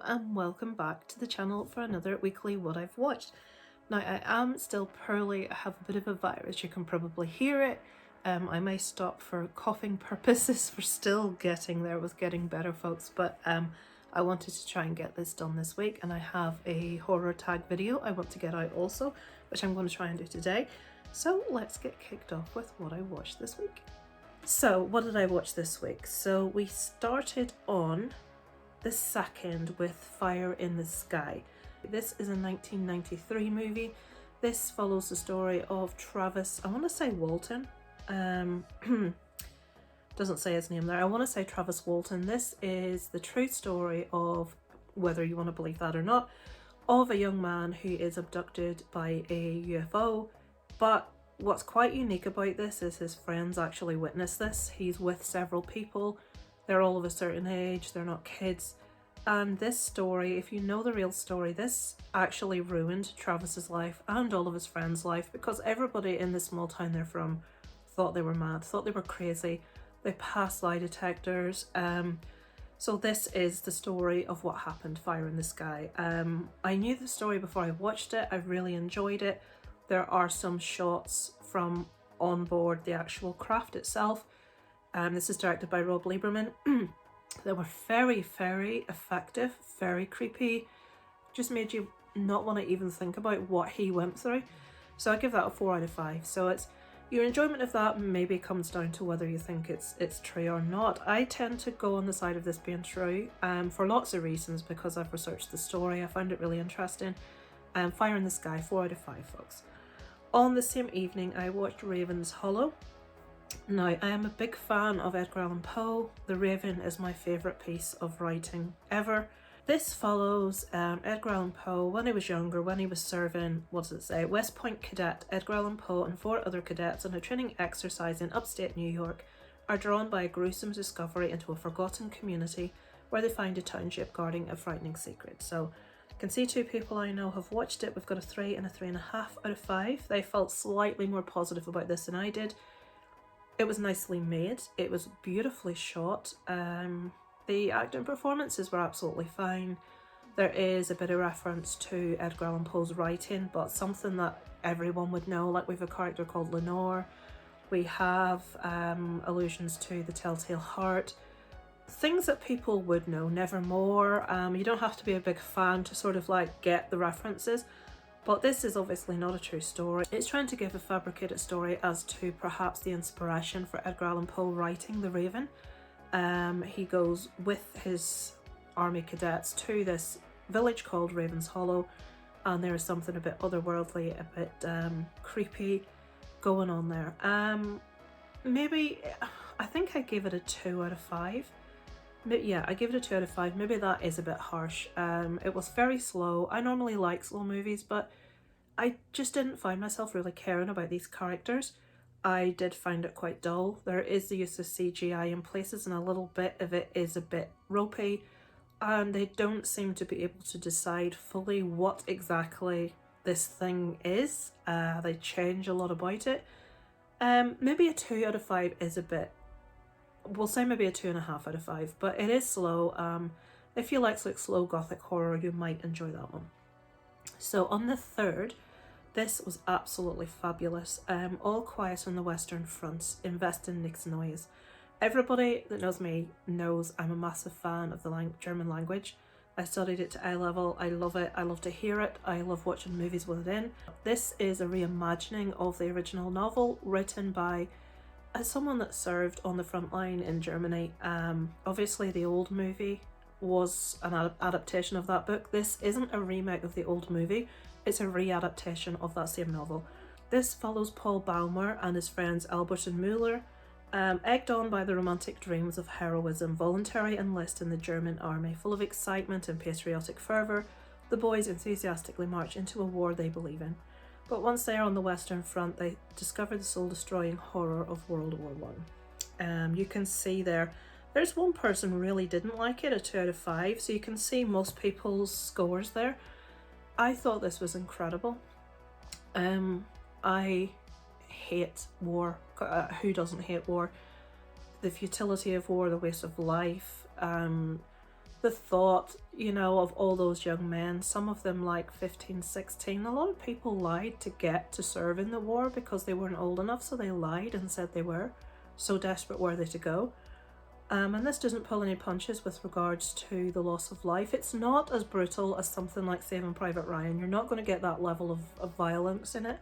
and welcome back to the channel for another weekly What I've Watched. Now I am still poorly, I have a bit of a virus, you can probably hear it. I may stop for coughing purposes, we're still getting there with getting better folks, but I wanted to try and get this done this week, and I have a horror tag video I want to get out also, which I'm going to try and do today. So let's get kicked off with what I watched this week. So what did I watch this week? So we started on the second with Fire in the Sky. This is a 1993 movie. This follows the story of Travis, I want to say Walton, doesn't say his name there, I want to say Travis Walton. This is the true story of, whether you want to believe that or not, of a young man who is abducted by a UFO, but what's quite unique about this is his friends actually witness this. He's with several people, they're all of a certain age, they're not kids. And this story, if you know the real story, this actually ruined Travis's life and all of his friends' life, because everybody in the small town they're from thought they were mad, thought they were crazy. They passed lie detectors. So this is the story of what happened, Fire in the Sky. I knew the story before I watched it. I really enjoyed it. There are some shots from on board the actual craft itself. This is directed by Rob Lieberman. They were very, very effective, very creepy. Just made you not want to even think about what he went through. So I give that a 4 out of 5. So it's your enjoyment of that maybe comes down to whether you think it's true or not. I tend to go on the side of this being true, for lots of reasons, because I've researched the story. I found it really interesting. Fire in the Sky, 4 out of 5, folks. On the same evening, I watched Raven's Hollow. Now, I am a big fan of Edgar Allan Poe. The Raven is my favourite piece of writing ever. This follows Edgar Allan Poe when he was younger, when he was serving, what does it say, West Point Cadet. Edgar Allan Poe and 4 other cadets on a training exercise in upstate New York are drawn by a gruesome discovery into a forgotten community where they find a township guarding a frightening secret. So you can see 2 people I know have watched it. We've got a 3 and a 3.5 out of 5. They felt slightly more positive about this than I did. It was nicely made, it was beautifully shot, the acting performances were absolutely fine. There is a bit of reference to Edgar Allan Poe's writing, but something that everyone would know, like we have a character called Lenore, we have allusions to the Telltale Heart, things that people would know, Nevermore. You don't have to be a big fan to sort of like get the references. But this is obviously not a true story. It's trying to give a fabricated story as to perhaps the inspiration for Edgar Allan Poe writing The Raven. He goes with his army cadets to this village called Raven's Hollow, and there is something a bit otherworldly, a bit creepy going on there. Maybe, I think I gave it a 2 out of 5. Yeah, I give it a 2 out of 5. Maybe that is a bit harsh. It was very slow. I normally like slow movies, but I just didn't find myself really caring about these characters. I did find it quite dull. There is the use of CGI in places, and a little bit of it is a bit ropey, and they don't seem to be able to decide fully what exactly this thing is. They change a lot about it. Maybe a 2 out of 5 is a bit, we'll say maybe a 2.5 out of 5, but it is slow. If you like slow gothic horror, you might enjoy that one. So on the 3rd, this was absolutely fabulous. All Quiet on the Western Front, Invest in Nick's Noise. Everybody that knows me knows I'm a massive fan of the German language. I studied it to A level, I love it, I love to hear it, I love watching movies with it in. This is a reimagining of the original novel written by as someone that served on the front line in Germany. Obviously the old movie was an adaptation of that book. This isn't a remake of the old movie, it's a re-adaptation of that same novel. This follows Paul Baumer and his friends Albert and Müller, egged on by the romantic dreams of heroism, voluntary enlist in the German army. Full of excitement and patriotic fervour, the boys enthusiastically march into a war they believe in. But once they are on the Western Front, they discover the soul-destroying horror of World War I. You can see there's one person who really didn't like it, a 2 out of 5, so you can see most people's scores there. I thought this was incredible. I hate war. Who doesn't hate war? The futility of war, the waste of life, the thought, you know, of all those young men, some of them like 15, 16. A lot of people lied to get to serve in the war because they weren't old enough, so they lied and said they were. So desperate were they to go. And this doesn't pull any punches with regards to the loss of life. It's not as brutal as something like Saving Private Ryan. You're not going to get that level of violence in it.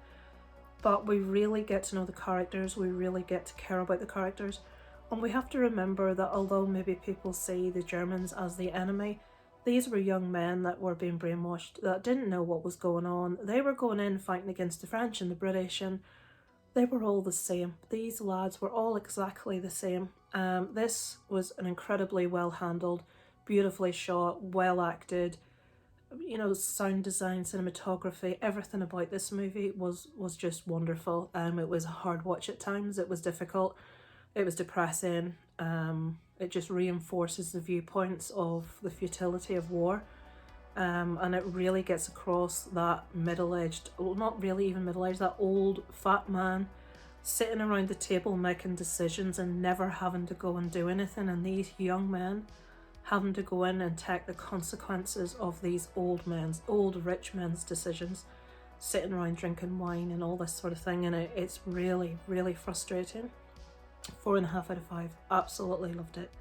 But we really get to know the characters. We really get to care about the characters. And we have to remember that although maybe people see the Germans as the enemy, these were young men that were being brainwashed, that didn't know what was going on. They were going in fighting against the French and the British, and they were all the same. These lads were all exactly the same. This was an incredibly well handled, beautifully shot, well acted, you know, sound design, cinematography, everything about this movie was just wonderful. It was a hard watch at times. It was difficult. It was depressing. It just reinforces the viewpoints of the futility of war. And it really gets across that middle-aged, well, not really even middle-aged, that old fat man sitting around the table making decisions and never having to go and do anything, and these young men having to go in and take the consequences of these old rich men's decisions, sitting around drinking wine and all this sort of thing, and it's really, really frustrating. 4.5 out of 5. Absolutely loved it.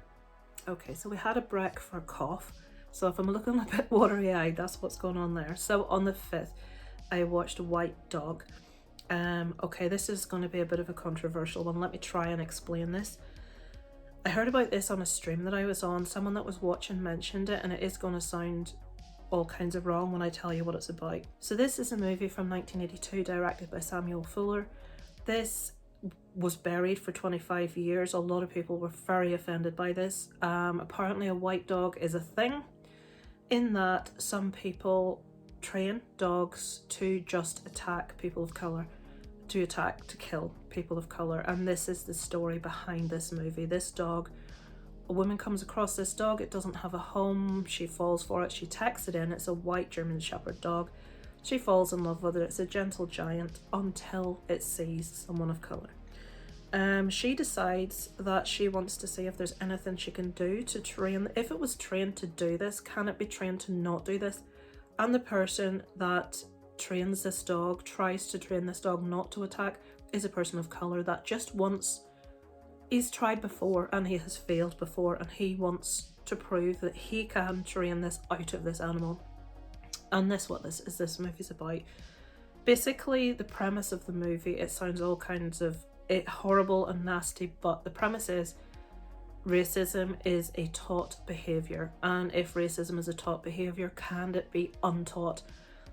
Okay, so we had a break for a cough. So if I'm looking a bit watery-eyed, that's what's going on there. So on the 5th, I watched White Dog. Okay, this is going to be a bit of a controversial one. Let me try and explain this. I heard about this on a stream that I was on. Someone that was watching mentioned it, and it is going to sound all kinds of wrong when I tell you what it's about. So this is a movie from 1982 directed by Samuel Fuller. This was buried for 25 years. A lot of people were very offended by this. Apparently a white dog is a thing, in that some people train dogs to just attack people of colour, to kill people of colour, and this is the story behind this movie. This dog, a woman comes across this dog, it doesn't have a home, she falls for it, she takes it in, it's a white German Shepherd dog, she falls in love with it, it's a gentle giant until it sees someone of colour. She decides that she wants to see if there's anything she can do to train. If it was trained to do this, can it be trained to not do this? And the person that trains this dog, tries to train this dog not to attack, is a person of colour that just wants, he's tried before and he has failed before, and he wants to prove that he can train this out of this animal. And this movie's about. Basically, the premise of the movie, it sounds all kinds of horrible and nasty, but the premise is racism is a taught behaviour, and if racism is a taught behaviour, can it be untaught?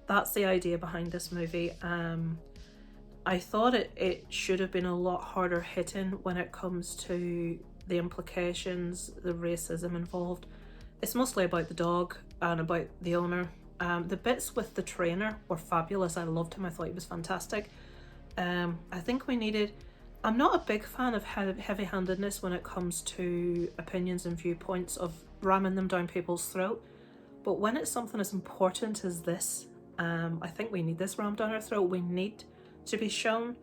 That's the idea behind this movie. I thought it should have been a lot harder hitting when it comes to the implications, the racism involved. It's mostly about the dog and about the owner. The bits with the trainer were fabulous. I loved him. I thought he was fantastic. I think we needed... I'm not a big fan of heavy-handedness when it comes to opinions and viewpoints, of ramming them down people's throat. But when it's something as important as this, I think we need this rammed down our throat. We need to be shown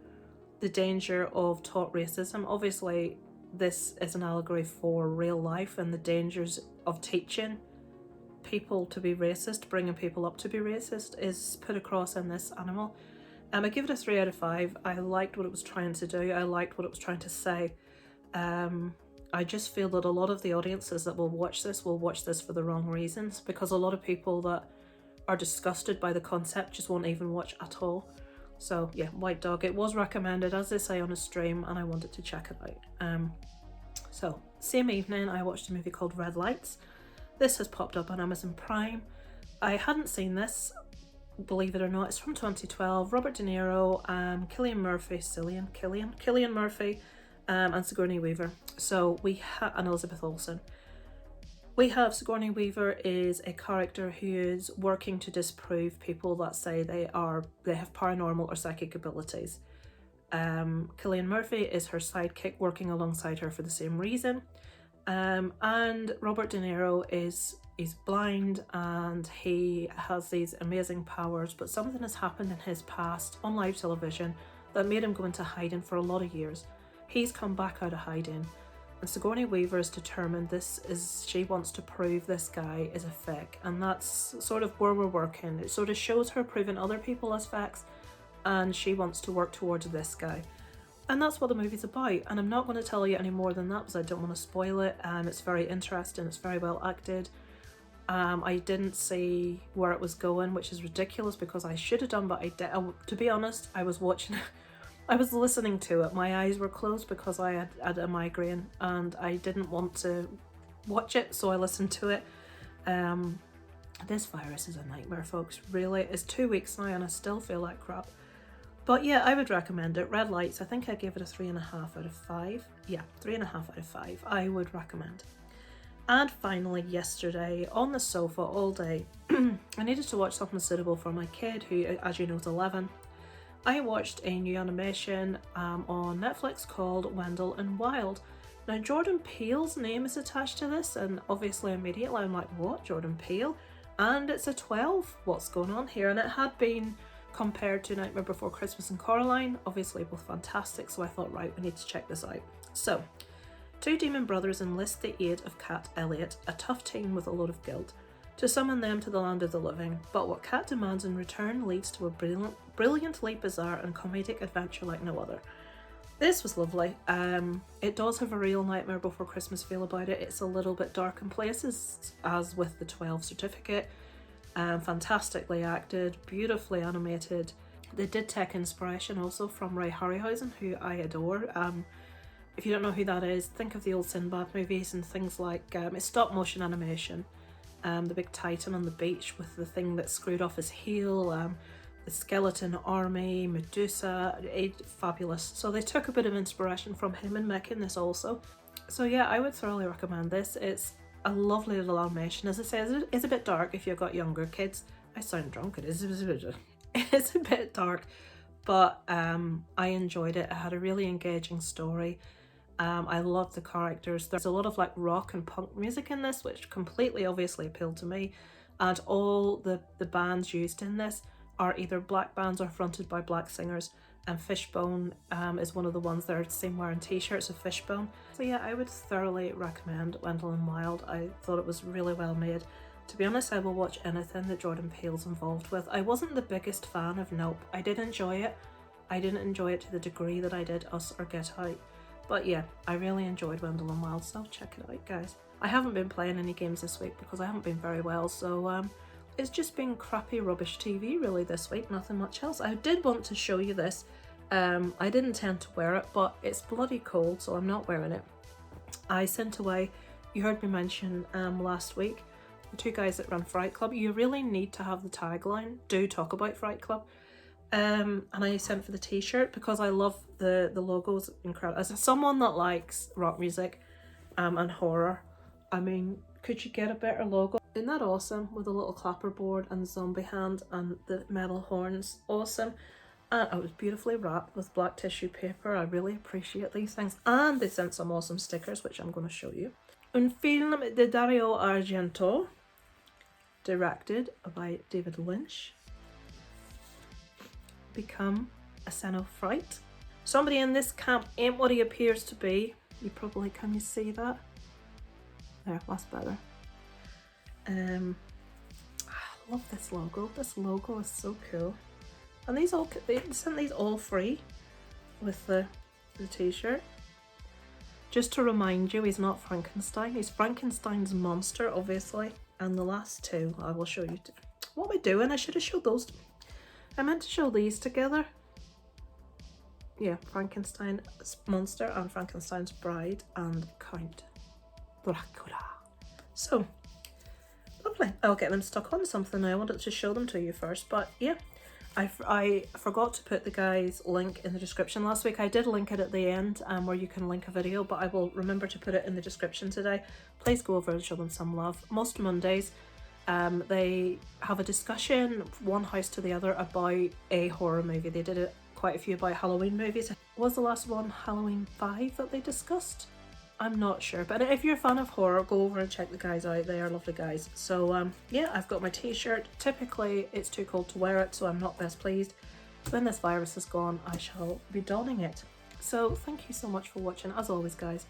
the danger of taught racism. Obviously, this is an allegory for real life and the dangers of teaching people to be racist, bringing people up to be racist, is put across in this animal. I give it a 3 out of 5. I liked what it was trying to do. I liked what it was trying to say. I just feel that a lot of the audiences that will watch this for the wrong reasons, because a lot of people that are disgusted by the concept just won't even watch at all. So yeah, White Dog. It was recommended, as they say, on a stream, and I wanted to check it out. So same evening, I watched a movie called Red Lights. This has popped up on Amazon Prime. I hadn't seen this, believe it or not. It's from 2012. Robert De Niro, Cillian Murphy, and Sigourney Weaver. So we have, and Elizabeth Olsen. We have Sigourney Weaver is a character who is working to disprove people that say they have paranormal or psychic abilities. Cillian Murphy is her sidekick, working alongside her for the same reason. And Robert De Niro is blind and he has these amazing powers, but something has happened in his past on live television that made him go into hiding for a lot of years. He's come back out of hiding, And Sigourney Weaver is determined she wants to prove this guy is a fake, and that's sort of where we're working. It sort of shows her proving other people as fakes, and she wants to work towards this guy. And that's what the movie's about, and I'm not going to tell you any more than that because I don't want to spoil it. It's very interesting, it's very well acted. I didn't see where it was going, which is ridiculous because I should have done, but I did. To be honest, I was watching it. I was listening to it. My eyes were closed because I had a migraine and I didn't want to watch it, so I listened to it. This virus is a nightmare, folks. Really, it's 2 weeks now and I still feel like crap. But yeah, I would recommend it. Red Lights, I think I gave it a 3.5 out of 5. Yeah, 3.5 out of 5. I would recommend. And finally, yesterday, on the sofa all day, I needed to watch something suitable for my kid, who, as you know, is 11. I watched a new animation on Netflix called Wendell and Wild. Now, Jordan Peele's name is attached to this, and obviously immediately I'm like, what, Jordan Peele? And it's a 12, what's going on here? And it had been compared to Nightmare Before Christmas and Coraline, obviously both fantastic, so I thought, right, we need to check this out. So, two demon brothers enlist the aid of Cat Elliot, a tough teen with a load of guilt, to summon them to the land of the living, but what Cat demands in return leads to a brilliantly bizarre and comedic adventure like no other. This was lovely. It does have a real Nightmare Before Christmas feel about it. It's a little bit dark in places, as with the 12 certificate. Fantastically acted, beautifully animated. They did take inspiration also from Ray Harryhausen, who I adore. If you don't know who that is, think of the old Sinbad movies and things like it's stop motion animation. The big titan on the beach with the thing that screwed off his heel, the skeleton army, Medusa, fabulous. So they took a bit of inspiration from him in making this also. So yeah, I would thoroughly recommend this. It's a lovely little animation. As I say, it's a bit dark if you've got younger kids. I sound drunk, it's a bit dark, but I enjoyed it. It had a really engaging story. I love the characters. There's a lot of like rock and punk music in this, which completely obviously appealed to me. And all the bands used in this are either black bands or fronted by black singers. And Fishbone is one of the ones that are seen wearing t-shirts of Fishbone. So yeah, I would thoroughly recommend Wendell and Wild. I thought it was really well made. To be honest, I will watch anything that Jordan Peele's involved with. I wasn't the biggest fan of Nope. I did enjoy it. I didn't enjoy it to the degree that I did Us or Get Out. But yeah, I really enjoyed Wendell and Wild, so check it out, guys. I haven't been playing any games this week because I haven't been very well, so it's just been crappy rubbish TV really this week, nothing much else. I did want to show you this. I didn't tend to wear it, but it's bloody cold, so I'm not wearing it. I sent away, you heard me mention last week, the two guys that run Fright Club. You really need to have the tagline, do talk about Fright Club. And I sent for the t-shirt because I love the logo's incredible. As someone that likes rock music and horror, I mean, could you get a better logo? Isn't that awesome? With a little clapperboard and zombie hand and the metal horns. Awesome. And it was beautifully wrapped with black tissue paper. I really appreciate these things. And they sent some awesome stickers, which I'm going to show you. Un film de Dario Argento, directed by David Lynch. Become a son of fright. Somebody in this camp ain't what he appears to be. Can you see that? There, that's better. I love this logo. This logo is so cool. And they sent these all free with the t-shirt. Just to remind you, he's not Frankenstein. He's Frankenstein's monster, obviously. And the last two, I will show you. What am I doing? I should have showed those. I meant to show these together. Yeah, Frankenstein's monster and Frankenstein's bride and Count Dracula. So, lovely. I'll get them stuck on something. I wanted to show them to you first, but yeah. I forgot to put the guy's link in the description last week. I did link it at the end where you can link a video, but I will remember to put it in the description today. Please go over and show them some love. Most Mondays, they have a discussion, one house to the other, about a horror movie. They did quite a few about Halloween movies. Was the last one Halloween 5 that they discussed? I'm not sure, but if you're a fan of horror, go over and check the guys out. They are lovely guys. So yeah, I've got my t-shirt. Typically it's too cold to wear it, so I'm not best pleased. When this virus is gone, I shall be donning it. So thank you so much for watching. As always, guys,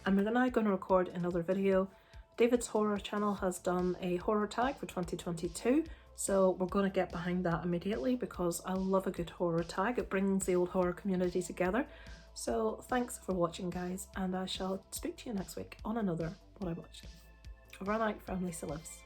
And we're now going to record another video. David's Horror channel has done a horror tag for 2022, so we're going to get behind that immediately because I love a good horror tag. It brings the old horror community together. So thanks for watching, guys, and I shall speak to you next week on another What I Watched. Over and out from Lisa Lives.